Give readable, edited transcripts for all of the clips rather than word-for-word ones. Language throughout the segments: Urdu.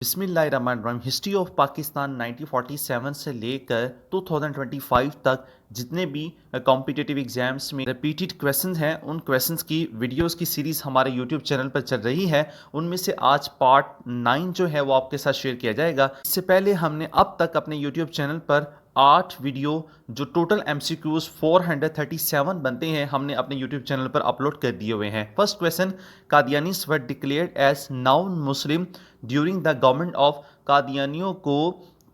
بسم اللہ الرحمن الرحیم۔ ہسٹری آف پاکستان 1947 سے لے کر 2025 تک جتنے بھی کمپیٹیٹیو ایگزامس میں ریپیٹڈ کویسچنز ہیں ان کویسچنز کی ویڈیوز کی سیریز ہمارے یوٹیوب چینل پر چل رہی ہے۔ ان میں سے آج پارٹ 9 جو ہے وہ آپ کے ساتھ شیئر کیا جائے گا۔ اس سے پہلے ہم نے اب تک اپنے یوٹیوب چینل پر 8 ویڈیو جو ٹوٹل ایم سی کیوز 437 بنتے ہیں ہم نے اپنے یوٹیوب چینل پر اپلوڈ کر دیے ہوئے ہیں۔ First question, Qadianis were declared as non Muslim during the government of, قادیانیوں کو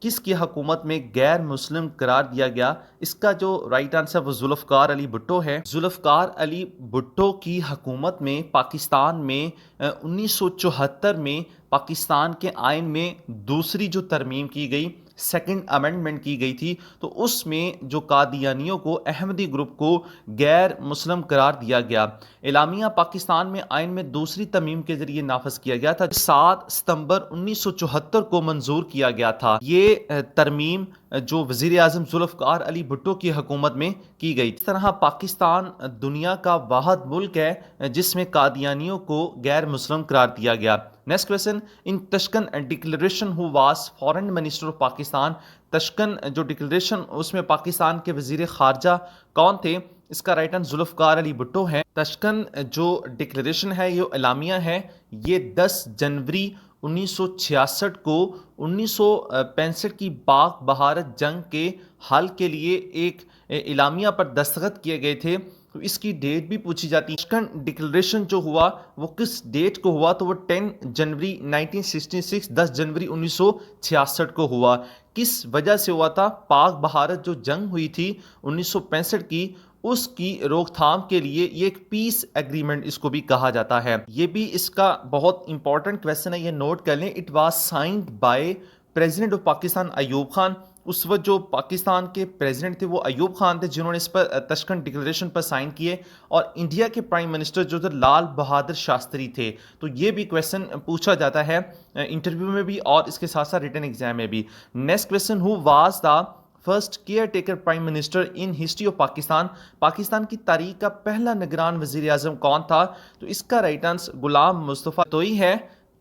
کس کی حکومت میں غیر مسلم قرار دیا گیا؟ اس کا جو رائٹ آنسر وہ ذوالفقار علی بھٹو ہے۔ ذوالفقار علی بھٹو کی حکومت میں پاکستان میں 1974 میں پاکستان کے آئین میں دوسری جو ترمیم کی گئی، سیکنڈ امینڈمنٹ کی گئی تھی، تو اس میں جو قادیانیوں کو، احمدی گروپ کو غیر مسلم قرار دیا گیا۔ اعلامیہ پاکستان میں آئین میں دوسری ترمیم کے ذریعے نافذ کیا گیا تھا، 7 ستمبر 1974 کو منظور کیا گیا تھا۔ یہ ترمیم جو وزیر اعظم ذوالفقار علی بھٹو کی حکومت میں کی گئی۔ اس طرح پاکستان دنیا کا واحد ملک ہے جس میں قادیانیوں کو غیر مسلم قرار دیا گیا۔ Next question, in Tashkent declaration who was foreign minister of Pakistan, Tashkent جو ڈکلریشن اس میں پاکستان کے وزیر خارجہ کون تھے؟ اس کا رائٹ آنسر ذوالفقار علی بھٹو ہے۔ تشکن جو ڈکلریشن ہے یہ اعلامیہ ہے، یہ 10 جنوری 1966 کو 1965 کی پاک بھارت جنگ کے حل کے لیے ایک اعلامیہ پر دستخط کیے گئے تھے، تو اس کی ڈیٹ بھی پوچھی جاتی ہے۔ تشکن ڈکلریشن جو ہوا وہ کس ڈیٹ کو ہوا؟ تو وہ 10 جنوری 1966، 10 جنوری 1966 کو ہوا۔ کس وجہ سے ہوا تھا؟ پاک بھارت جو جنگ ہوئی تھی 1965 کی، اس کی روک تھام کے لیے یہ ایک پیس ایگریمنٹ اس کو بھی کہا جاتا ہے۔ یہ بھی اس کا بہت امپورٹنٹ کویسچن ہے، یہ نوٹ کر لیں۔ It was signed by president of Pakistan Ayub Khan. اس وقت جو پاکستان کے پریزیڈنٹ تھے وہ ایوب خان تھے جنہوں نے اس پر تشکن ڈکلریشن پر سائن کیے، اور انڈیا کے پرائم منسٹر جو تھے لال بہادر شاستری تھے۔ تو یہ بھی کویسچن پوچھا جاتا ہے انٹرویو میں بھی اور اس کے ساتھ ساتھ ریٹن ایگزام میں بھی۔ Next question, who was the first year taker prime minister in history of Pakistan, Pakistan کی تاریخ کا پہلا نگران وزیر اعظم کون تھا؟ تو اس کا رائٹ آنسر غلام مصطفیٰ توئی ہے۔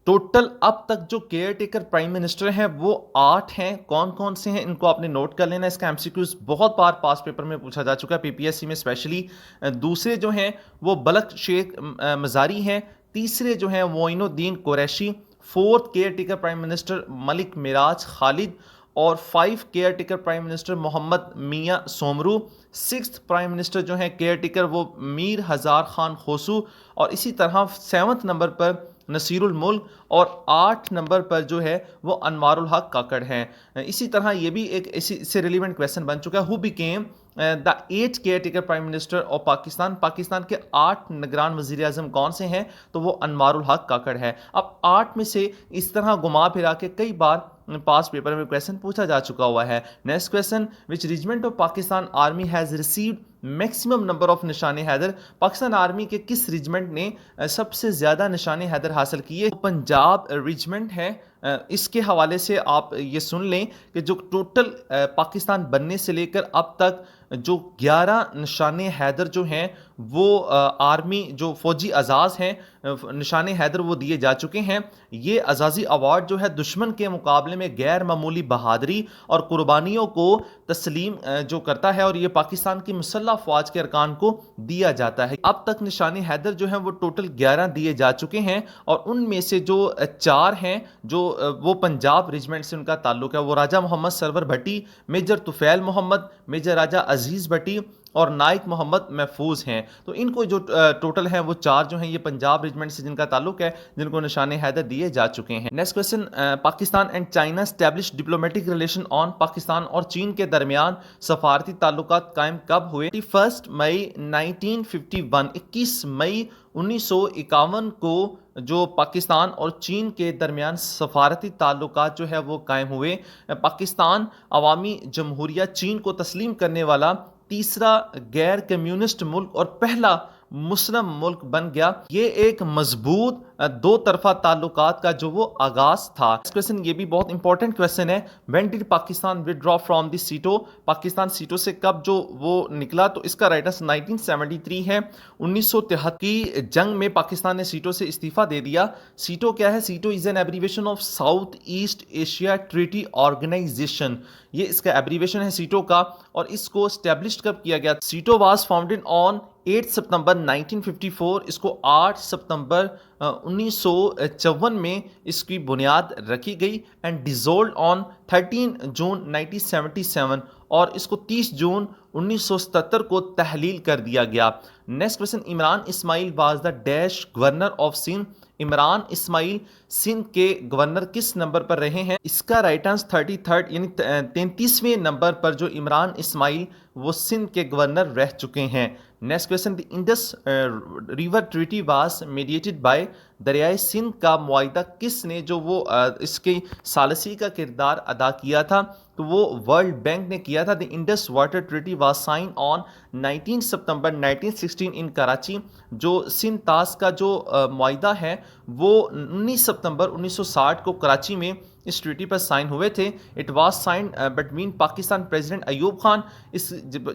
ٹوٹل اب تک جو کیئر ٹیکر پرائم منسٹر ہیں وہ 8 ہیں۔ کون کون سے ہیں ان کو آپ نے نوٹ کر لینا۔ اس کا ایم سی کیوز بہت بار پاس پیپر میں پوچھا جا چکا ہے، پی پی ایس سی میں اسپیشلی۔ دوسرے جو ہیں وہ بلخ شیخ مزاری ہیں، تیسرے جو ہیں Moinuddin Qureshi, 4 caretaker prime minister Malik Meraj Khalid, اور 5 caretaker prime minister Muhammad Mian Soomro, 6 prime minister جو ہیں کیئر ٹیکر وہ میر ہزار خان خوسو، اور اسی طرح 7 نمبر پر نصیر الملک، اور 8 نمبر پر جو ہے وہ انوار الحق کاکڑ ہیں۔ اسی طرح یہ بھی ایک اس سے ریلیونٹ کویسچن بن چکا ہے، who became the 8 caretaker prime minister of Pakistan, Pakistan کے 8 نگران وزیر اعظم کون سے ہیں؟ تو وہ انوار الحق کاکڑ ہے۔ اب 8 میں سے اس طرح گھما پھرا کے کئی بار پاس پیپر میں کویسچن پوچھا جا چکا ہوا ہے۔ Next question, which regiment of Pakistan army has received maximum number of نشان حیدر، پاکستان آرمی کے کس ریجمنٹ نے سب سے زیادہ نشان حیدر حاصل کیے؟ پنجاب ریجمنٹ ہے۔ اس کے حوالے سے آپ یہ سن لیں کہ جو ٹوٹل پاکستان بننے سے لے کر اب تک جو 11 نشان حیدر جو ہیں وہ آرمی جو فوجی اعزاز ہیں نشان حیدر وہ دیے جا چکے ہیں۔ یہ اعزازی ایوارڈ جو ہے دشمن کے مقابلے میں غیر معمولی بہادری اور قربانیوں کو تسلیم جو کرتا ہے، اور یہ پاکستان کی مسلح افواج کے ارکان کو دیا جاتا ہے۔ اب تک نشان حیدر جو ہیں وہ ٹوٹل 11 دیے جا چکے ہیں، اور ان میں سے جو 4 ہیں جو وہ پنجاب ریجمنٹ سے ان کا تعلق ہے، وہ راجہ محمد سرور بھٹی، میجر طفیل محمد، میجر راجہ عزیز بھٹی اور نائک محمد محفوظ ہیں۔ تو ان کو جو ٹوٹل ہیں وہ 4 جو ہیں یہ پنجاب ریجمنٹ سے جن کا تعلق ہے، جن کو نشان حیدر دیے جا چکے ہیں۔ Next question, Pakistan and China establish diplomatic relation on, Pakistan اور چین کے درمیان سفارتی تعلقات قائم کب ہوئے؟ 21 مئی 1951، 21 مئی 1951 کو جو پاکستان اور چین کے درمیان سفارتی تعلقات جو ہے وہ قائم ہوئے۔ پاکستان عوامی جمہوریہ چین کو تسلیم کرنے والا تیسرا غیر کمیونسٹ ملک اور پہلا مسلم ملک بن گیا. یہ ایک مضبوط دو طرفہ تعلقات کا جو وہ آغاز تھا. یہ بھی بہت امپورٹنٹ کویسچن ہے. When did Pakistan withdraw from the SEATO? Pakistan SEATO سے کب جو وہ نکلا؟ تو اس کا رائٹ آنسر 1973 ہے. 1973 کی جنگ میں پاکستان نے سیٹو سے استعفیٰ دے دیا. سیٹو کیا ہے؟ SEATO is an abbreviation of South East Asia treaty organisation. یہ اس کا ایبریویشن ہے سیٹو کا. اور اس کو اسٹیبلش کب کیا گیا؟ سیٹو واز فاؤنڈڈ آن 8 ستمبر 1954. اس کو 8 ستمبر 1954 میں اس کی بنیاد رکھی گئی. اینڈ ڈیزولڈ آن 13 جون 1977. اور اس کو 30 جون 1977 کو تحلیل کر دیا گیا. Next question. Imran Ismail was the dash governor of Sindh. Imran Ismail Sindh کے گورنر کس نمبر پر رہے ہیں؟ اس کا رائٹ آنسر 33 یعنی 33ویں نمبر پر جو عمران اسماعیل وہ سندھ کے گورنر رہ چکے ہیں. Next question. The Indus river treaty was mediated by. دریائے سندھ کا معاہدہ کس نے جو وہ اس کی ثالثی کا کردار ادا کیا تھا؟ تو وہ ورلڈ بینک نے کیا تھا. The Indus water treaty was sign on 19 September 1916 in Karachi. جو سندھ طاس کا جو معاہدہ ہے وہ 19 ستمبر 1960 کو کراچی میں اس ٹریٹی پر سائن ہوئے تھے. It was sign between Pakistan president Ayub Khan.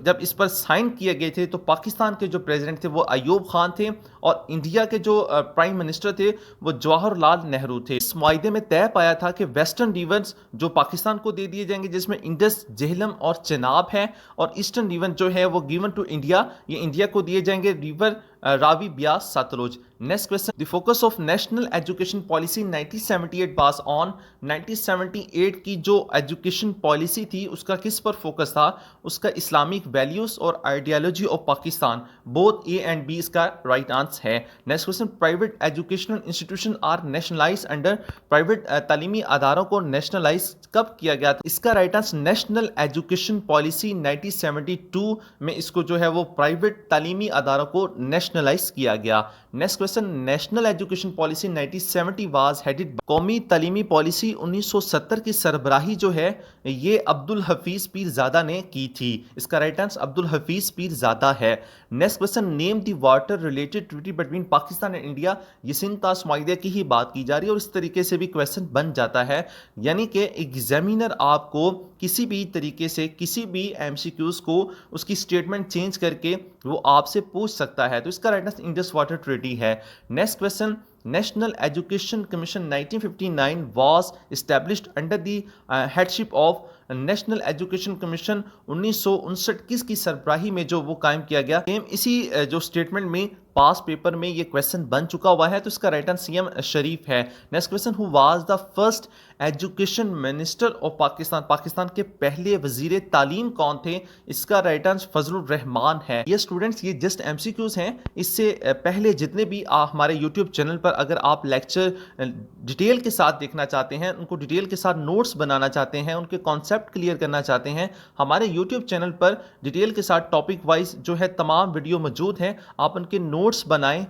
جب اس پر سائن کیے گئے تھے تو پاکستان کے جو پریزیڈنٹ تھے وہ ایوب خان تھے اور انڈیا کے جو پرائم منسٹر تھے وہ جواہر لال نہرو تھے. اس معاہدے میں طے پایا تھا کہ ویسٹرن ریورز جو پاکستان کو دے دیے جائیں گے جس میں انڈس، جہلم اور چناب ہے، اور ایسٹرن ریور جو ہے وہ گیون ٹو انڈیا، یہ انڈیا کو دیے جائیں گے. River Ravi, Beas, Sutlej. Next question. The focus of national education policy 1978 was on. 1978 کی جو ایجوکیشن پالیسی تھی اس کا کس پر فوکس تھا؟ اس کا اسلامک ویلیوز اور ideology of Pakistan. Both A and B اس کا رائٹ آنسر ہے. Next question. Private educational institution are nationalise under. Private تعلیمی اداروں کو نیشنلائز کب کیا گیا تھا؟ اس کا right answer national education policy 1972 میں اس کو جو ہے وہ پرائیویٹ تعلیمی اداروں کو نیشنلائز کیا گیا. Next question. National education policy 1970 was headed. قومی تعلیمی پالیسی 1970 کی سربراہی جو ہے یہ عبدالحفیظ پیرزادہ نے کی تھی. اس کا رائٹ آنسر عبدالحفیظ پیرزادہ ہے. Next question. Name the water related treaty between Pakistan and India. یہ سندھ طاس معاہدے کی ہی بات کی جا رہی ہے اور اس طریقے سے بھی کویسچن بن جاتا ہے. یعنی کہ ایگزامینر آپ کو کسی بھی طریقے سے کسی بھی ایم سی کیوز کو اس کی اسٹیٹمنٹ چینج کر کے وہ آپ سے پوچھ سکتا ہے. تو اس کا right answer Indus water treaty ہے. Next question. National education commission 1959 was established under the headship of. National education commission 1959 کس کی سربراہی میں جو وہ قائم کیا گیا؟ اسی جو اسٹیٹمنٹ میں پاس پیپر میں یہ کویسچن بن چکا ہوا ہے. تو اس کا رائٹ آنسر سی ایم شریف ہے. Next question. Who was the first education minister of Pakistan. Pakistan کے پہلے وزیر تعلیم کون تھے؟ اس کا رائٹ آنسر فضل الرحمان ہے. یہ اسٹوڈنٹس یہ جسٹ ایم سی کیوز ہیں. اس سے پہلے جتنے بھی ہمارے یوٹیوب چینل پر اگر آپ لیکچر ڈیٹیل کے ساتھ دیکھنا چاہتے ہیں، ان کو ڈیٹیل کے ساتھ نوٹس بنانا چاہتے ہیں، ان کے کانسیپٹ کلیئر کرنا چاہتے ہیں، ہمارے یوٹیوب چینل پر ڈیٹیل کے ساتھ ٹاپک وائز جو ہے تمام ویڈیو موجود ہیں. آپ ان کے نوٹس بنائیں.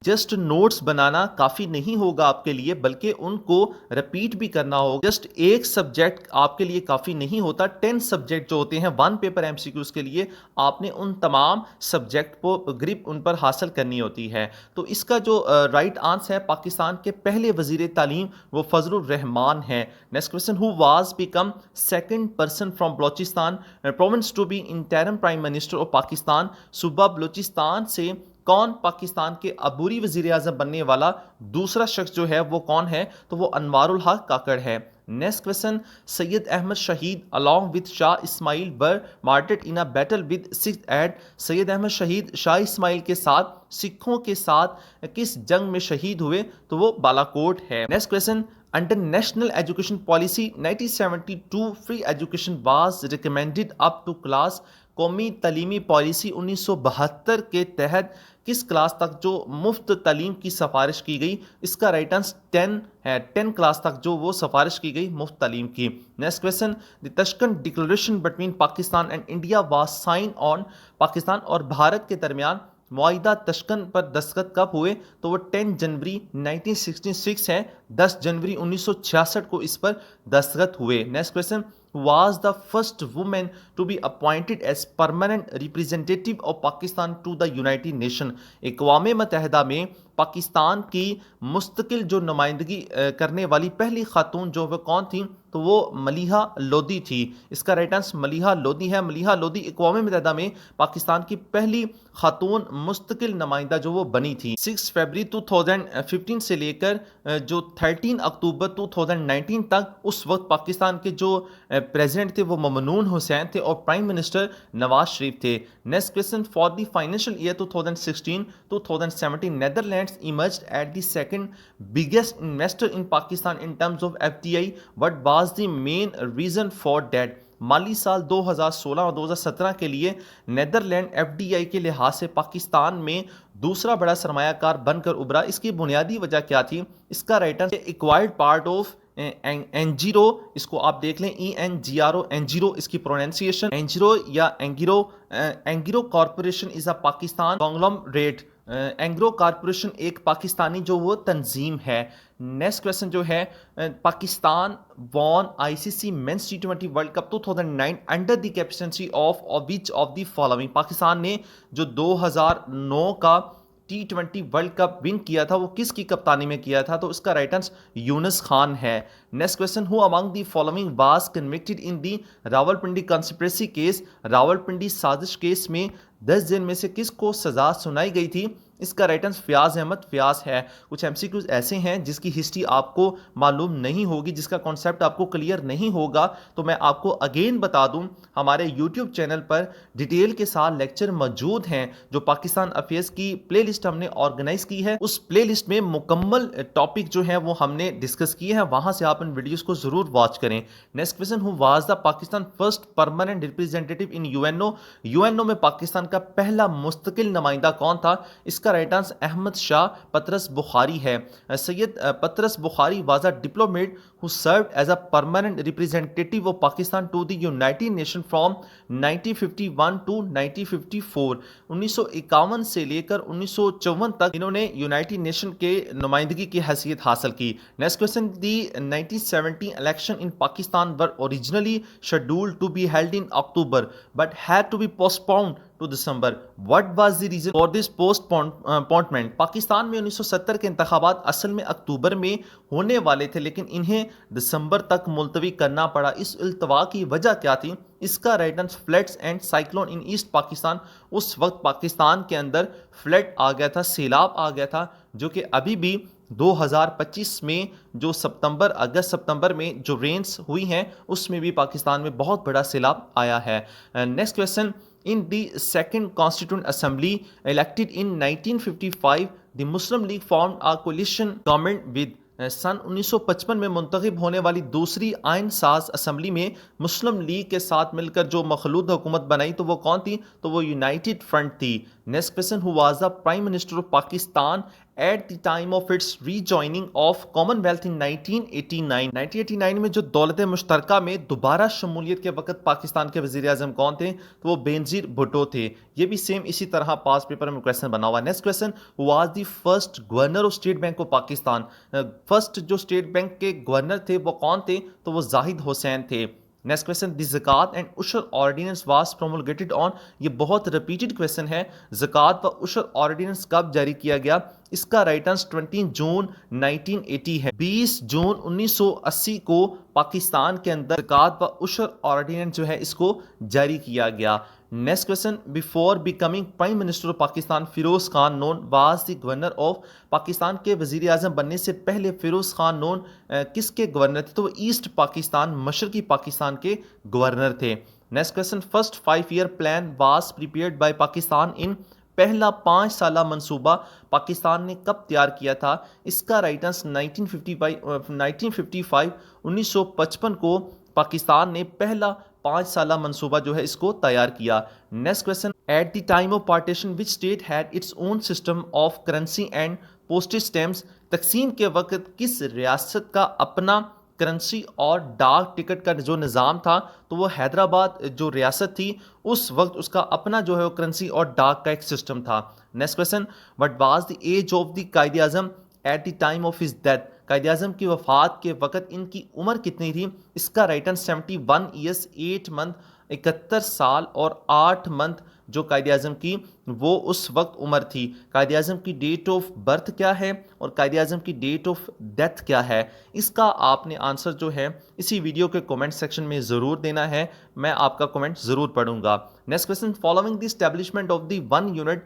جسٹ نوٹس بنانا کافی نہیں ہوگا آپ کے لیے بلکہ ان کو رپیٹ بھی کرنا ہوگا. جسٹ ایک سبجیکٹ آپ کے لیے کافی نہیں ہوتا. 10 سبجیکٹ جو ہوتے ہیں 1 پیپر ایم سی کیوز کے لیے آپ نے ان تمام سبجیکٹ کو گرپ ان پر حاصل کرنی ہوتی ہے. تو اس کا جو رائٹ آنسر ہے پاکستان کے پہلے وزیر تعلیم وہ فضل الرحمان ہے. Next question. Who was become second person from Balochistan province to be interim prime minister of Pakistan. صوبہ بلوچستان سے کون پاکستان کے عبوری وزیر اعظم بننے والا دوسرا شخص جو ہے وہ کون ہے؟ تو وہ انوار الحق کاکڑ ہے. Next question. سید احمد شہید along with Shah Ismail were martyred in a battle with Sikhs at. سید احمد شہید شاہ اسماعیل کے ساتھ سکھوں کے ساتھ کس جنگ میں شہید ہوئے؟ تو وہ بالاکوٹ ہے. Next question. Under National Education Policy 1972 free education was recommended up to class. قومی تعلیمی پالیسی 1972 کے تحت کس کلاس تک جو مفت تعلیم کی سفارش کی گئی؟ اس کا رائٹ آنسر 10 ہے. 10 کلاس تک جو وہ سفارش کی گئی مفت تعلیم کی. Next question. The Tashkent declaration between Pakistan and India was sign on. Pakistan اور بھارت کے درمیان معاہدہ تشکن پر دستخط کب ہوئے؟ تو وہ 10 جنوری 1966 ہے. 10 جنوری 1966 کو اس پر دستخط ہوئے. Next question. was the first woman to be appointed as permanent representative of Pakistan to the United Nations. اقوام متحدہ میں پاکستان کی مستقل جو نمائندگی کرنے والی پہلی خاتون جو وہ کون تھیں تو وہ ملیحہ لودھی تھی. اس کا رائٹ آنسر ملیحہ لودھی ہے. ملیحہ لودھی اقوام متحدہ میں پاکستان کی پہلی خاتون مستقل نمائندہ جو وہ بنی تھی. 6 فروری 2015 سے لے کر جو 13 اکتوبر 2019 تک اس وقت پاکستان کے جو پریزیڈنٹ تھے وہ ممنون حسین تھے اور پرائم منسٹر نواز شریف تھے. Next question for the financial year 2016-2017 Netherlands emerged at the second biggest investor in Pakistan in terms of FDI. What was the main reason for that? مالی سال 2016 اور 2017 کے لیے نیدرلینڈ FDI کے لحاظ سے پاکستان میں دوسرا بڑا سرمایہ کار بن کر ابھرا. اس کی بنیادی وجہ کیا تھی؟ اس کا right answer acquired part of Engro. اس کو آپ دیکھ لیں ENGRO اینجیرو اس کی پروننسیشن اینجیرو یا Engro. Engro corporation is a Pakistan conglomerate. Engro corporation ایک پاکستانی جو وہ تنظیم ہے. نیکسٹ کویسچن جو ہے پاکستان وان ICC means T20 world cup 2009 under the captaincy of which of the following. Pakistan نے جو 2009 کا T20 ورلڈ کپ ون کیا تھا وہ کس کی کپتانی میں کیا تھا؟ تو اس کا رائٹ آنسر یونس خان ہے. Next question who Umang the following was convicted in the Rawalpindi conspiracy case. Rawalpindi سازش کیس میں 10 جن میں سے کس کو سزا سنائی گئی تھی؟ اس کا رائٹ آنسر فیاض احمد فیاض ہے. کچھ MCQs ایسے ہیں جس کی ہسٹری آپ کو معلوم نہیں ہوگی، جس کا کانسیپٹ آپ کو کلیئر نہیں ہوگا، تو میں آپ کو اگین بتا دوں ہمارے یوٹیوب چینل پر ڈیٹیل کے ساتھ لیکچر موجود ہیں. جو پاکستان افیئرس کی پلے لسٹ ہم نے آرگنائز کی ہے اس پلے لسٹ میں مکمل ٹاپک جو ہیں وہ ہم نے ڈسکس کیے ہیں، وہاں سے آپ ان ویڈیوز کو ضرور واچ کریں. Next question who was the Pakistan first permanent representative in UNO. UNO میں پاکستان کا پہلا مستقل نمائندہ کون تھا؟ اس کا رائٹ آنسر احمد شاہ پطرس بخاری ہے. Syed Patras Bukhari was a diplomat who served as a permanent representative of Pakistan to the United Nations from 1951 to 1954. 1951 سے لے کر 1954 تک انہوں نے یونائٹڈ نیشن کے نمائندگی کی حیثیت حاصل کی. Next question the 1970 election in Pakistan were originally scheduled to be held in October but had to be postponed to December. What was the reason for this postponement? Pakistan میں 1970 کے انتخابات اصل میں اکتوبر میں ہونے والے تھے لیکن انہیں دسمبر تک ملتوی کرنا پڑا. اس التوا کی وجہ کیا تھی؟ اس کا right answer floods and cyclone in east Pakistan. اس وقت پاکستان کے اندر فلڈ آ گیا تھا، سیلاب آ گیا تھا، جو کہ ابھی بھی 2025 میں جو اگست ستمبر میں جو رینز ہوئی ہیں اس میں بھی پاکستان میں بہت بڑا سیلاب آیا ہے. Next question in the second constituent assembly elected in 1955 the Muslim League formed a coalition government with سن 1955 میں منتخب ہونے والی دوسری آئین ساز اسمبلی میں مسلم لیگ کے ساتھ مل کر جو مخلوط حکومت بنائی تو وہ کون تھی؟ تو وہ یونائٹڈ فرنٹ تھی. Next question who was the prime minister of Pakistan at the time of its rejoining of Commonwealth in 1989. 1989 میں جو دولت مشترکہ میں دوبارہ شمولیت کے وقت پاکستان کے وزیر اعظم کون تھے؟ تو وہ بینظیر بھٹو تھے. یہ بھی سیم اسی طرح پاس پیپر میں کویسچن بنا ہوا. Next question was the first governor of state bank of Pakistan. First جو اسٹیٹ بینک کے گورنر تھے وہ کون تھے؟ تو وہ زاہد حسین تھے. نیکسٹ کویسچن دی زکوٰۃ اینڈ عشر آرڈیننس واز پرومولگیٹڈ آن. یہ بہت ریپیٹڈ کویسچن ہے. زکوٰۃ و عشر آرڈیننس کب جاری کیا گیا؟ اس کا رائٹ آنسر 20 جون 1980 ہے. 20 جون 1980 کو پاکستان کے اندر زکوٰۃ و عشر آرڈیننس جو ہے اس کو جاری کیا گیا. Next question before becoming prime minister of Pakistan Feroz Khan Noon was the governor of. Pakistan کے وزیر اعظم بننے سے پہلے فیروز خان نون کس کے گورنر تھے؟ تو وہ ایسٹ پاکستان مشرقی پاکستان کے گورنر تھے. Next question first 5 year plan was prepared by Pakistan in. پہلا 5 سالہ منصوبہ پاکستان نے کب تیار کیا تھا؟ اس کا رائٹ آنسر 1955 کو پاکستان نے پہلا 5 سالہ منصوبہ جو ہے اس کو تیار کیا. Next question at the time of partition which state had its own system of currency and postage stamps. تقسیم کے وقت کس ریاست کا اپنا کرنسی اور ڈاک ٹکٹ کا جو نظام تھا؟ تو وہ حیدرآباد جو ریاست تھی اس وقت اس کا اپنا جو ہے وہ کرنسی اور ڈاک کا ایک سسٹم تھا. Next question what was the age of the Quaid Azam at the time of his death. Quaid Azam کی وفات کے وقت ان کی عمر کتنی تھی؟ اس کا رائٹ آنسر 71 ایئرس 8 منتھ 71 سال اور 8 منتھ جو قائد اعظم کی وہ اس وقت عمر تھی۔ قائد اعظم کی ڈیٹ آف برتھ کیا ہے اور قائد اعظم کی ڈیٹ آف ڈیتھ کیا ہے؟ اس کا آپ نے آنسر جو ہے اسی ویڈیو کے کومنٹ سیکشن میں ضرور دینا ہے، میں آپ کا کومنٹ ضرور پڑھوں گا۔ Next question, following the establishment of the one unit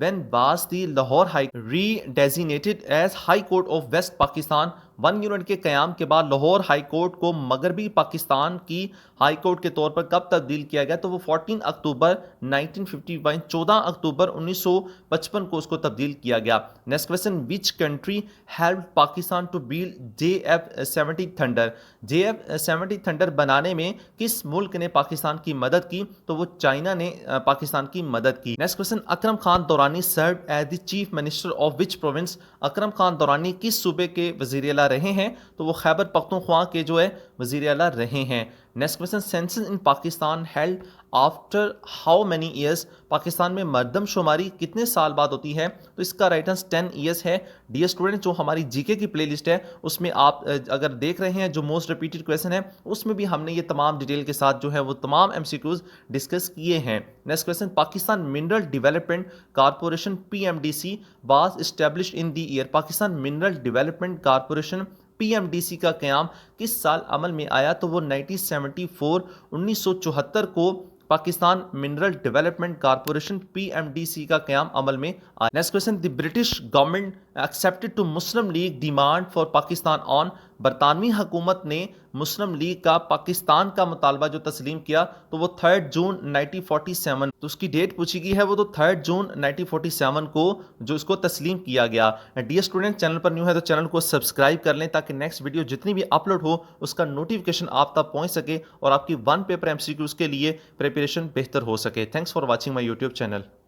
when was the Lahore high redesignated as high court of west Pakistan? One unit کے قیام کے بعد لاہور ہائی کورٹ کو مغربی پاکستان کی ہائی کورٹ کے طور پر کب تبدیل کیا گیا؟ تو وہ 14 اکتوبر 1951 14 اکتوبر 1955 کو اس کو تبدیل کیا گیا۔ Next question, which country help Pakistan to build JF-70 Thunder? JF-70 Thunder بنانے میں کس ملک نے پاکستان کی مدد کی؟ تو وہ چائنا نے پاکستان کی مدد کی۔ Next question, Akram Khan Durrani served as the chief minister of which province? Akram Khan Durrani کس صوبے کے وزیر اعلیٰ رہے ہیں؟ تو وہ خیبر پختونخوا کے جو ہے وزیر اعلیٰ رہے ہیں۔ Next question, census in Pakistan held after how many years? Pakistan میں مردم شماری کتنے سال بعد ہوتی ہے؟ تو اس کا رائٹ آنسر 10 ایئرس ہے۔ ڈیئر اسٹوڈنٹ، جو ہماری جی کے کی پلے لسٹ ہے اس میں آپ اگر دیکھ رہے ہیں جو موسٹ ریپیٹڈ کویسچن ہے اس میں بھی ہم نے یہ تمام ڈیٹیل کے ساتھ جو ہے وہ تمام MCQs ڈسکس کیے ہیں۔ Next question, Pakistan mineral development corporation PMDC was established in the year? Pakistan mineral development corporation PMDC کا قیام کس سال عمل میں آیا؟ تو وہ 1974 کو Pakistan mineral development corporation PMDC کا قیام عمل میں آیا۔ Next question, the British government accepted to Muslim League demand for Pakistan on? برطانوی حکومت نے مسلم لیگ کا پاکستان کا مطالبہ جو تسلیم کیا تو وہ 3 جون 1947 تو اس کی ڈیٹ پوچھی گئی ہے، وہ تو 3 جون 1947 کو جو اس کو تسلیم کیا گیا۔ ڈیئر اسٹوڈنٹ، چینل پر نیو ہے تو چینل کو سبسکرائب کر لیں تاکہ نیکسٹ ویڈیو جتنی بھی اپلوڈ ہو اس کا نوٹیفیکیشن آپ تک پہنچ سکے اور آپ کی ون پیپر MCQs کے لیے پریپریشن بہتر ہو سکے۔ Thanks for watching my YouTube channel.